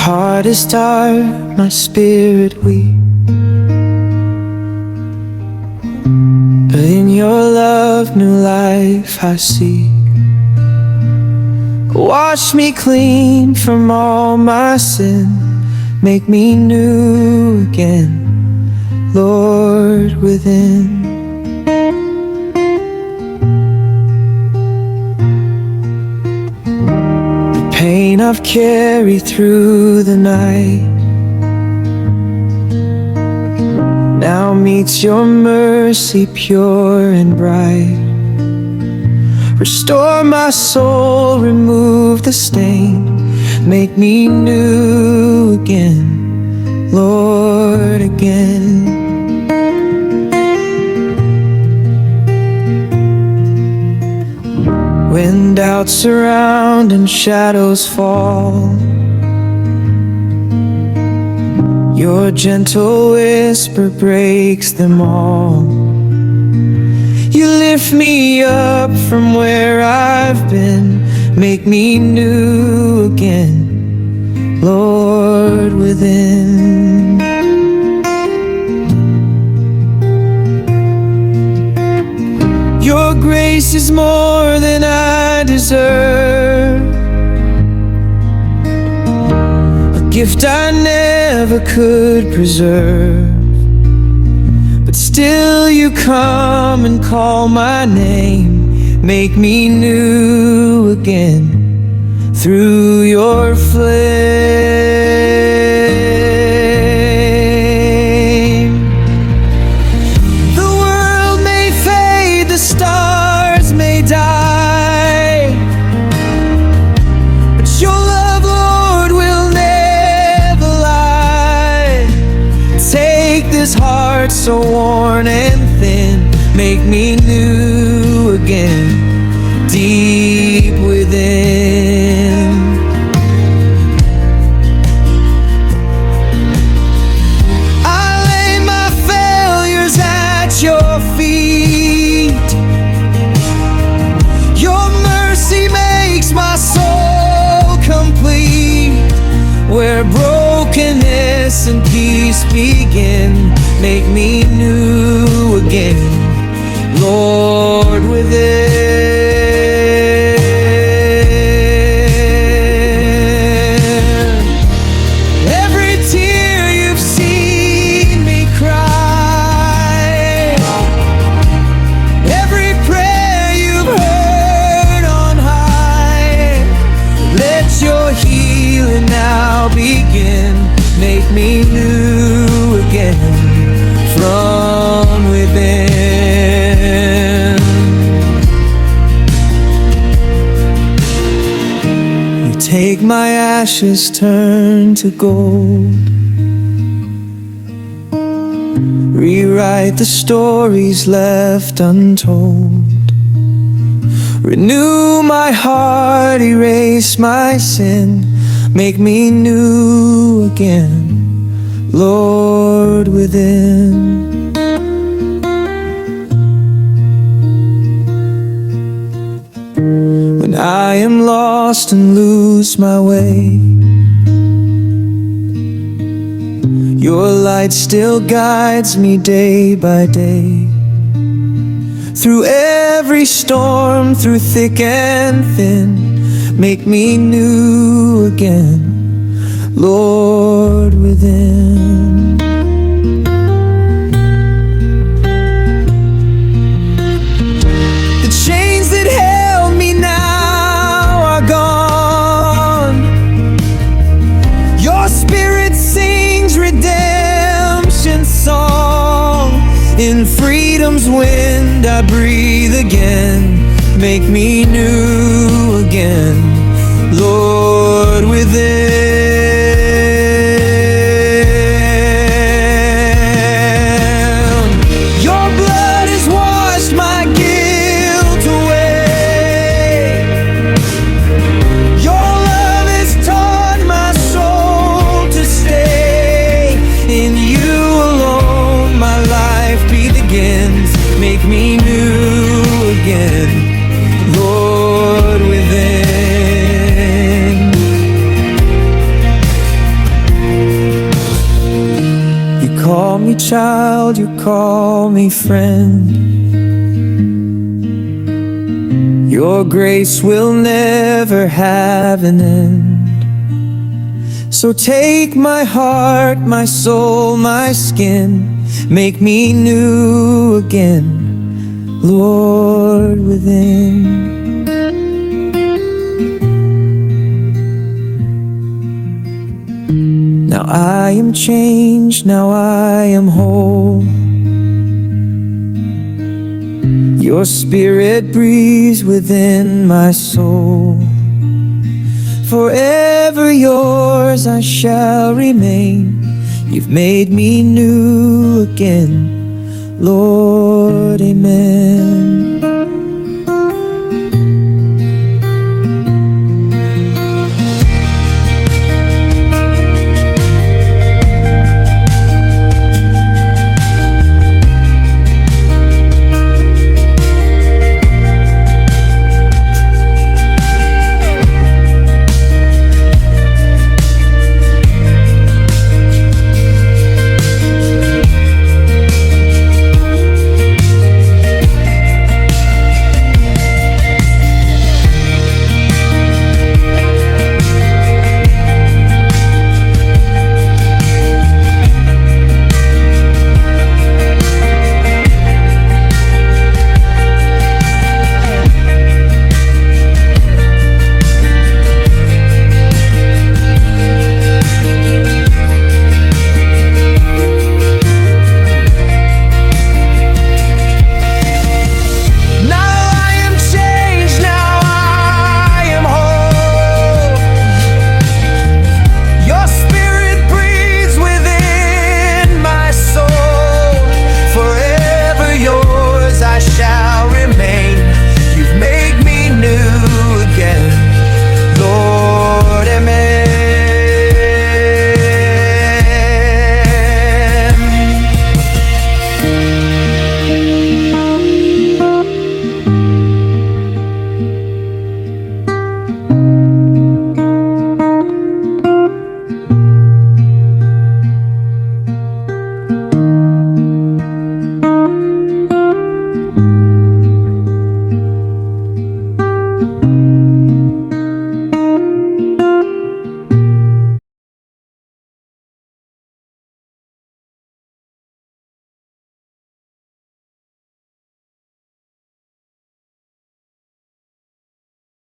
heart is dark, my spirit weak, but in your love new life I see. Wash me clean from all my sin, make me new again, Lord, within. The pain I've carried through the night now meets your mercy pure and bright. Restore my soul, remove the stain, make me new again, Lord, again. When doubts surround and shadows fall, your gentle whisper breaks them all. You lift me up from where I've been, make me new again, Lord, within. Your grace is more than I deserve, a gift I never could preserve. But still you come and call my name, make me new again through your flame. The world may fade, the stars may die, but your love, Lord, will never lie. Take this heart so worn and thin, make me new again, deep within. I lay my failures at your feet, your mercy makes my soul complete. Where brokenness and peace begin, make me new again, Lord, within. Every tear you've seen me cry, every prayer you've heard on high, let your healing now begin, make me new again from within. You take my ashes, turn to gold, rewrite the stories left untold. Renew my heart, erase my sin, make me new again, Lord, within. When I am lost and lose my way, your light still guides me day by day. Through every storm, through thick and thin, make me new again, Lord, within. The chains that held me now are gone. Your spirit sings redemption song. In freedom's wind I breathe again, make me new again, Lord, within. Your blood has washed my guilt away. Your love has taught my soul to stay. In you alone my life begins, make me new again, Lord, within. me child, you call me friend. Your grace will never have an end. So take my heart, my soul, my skin, make me new again, Lord, within. Now I am changed, now I am whole. Your spirit breathes within my soul. Forever yours I shall remain. You've made me new again, Lord, amen.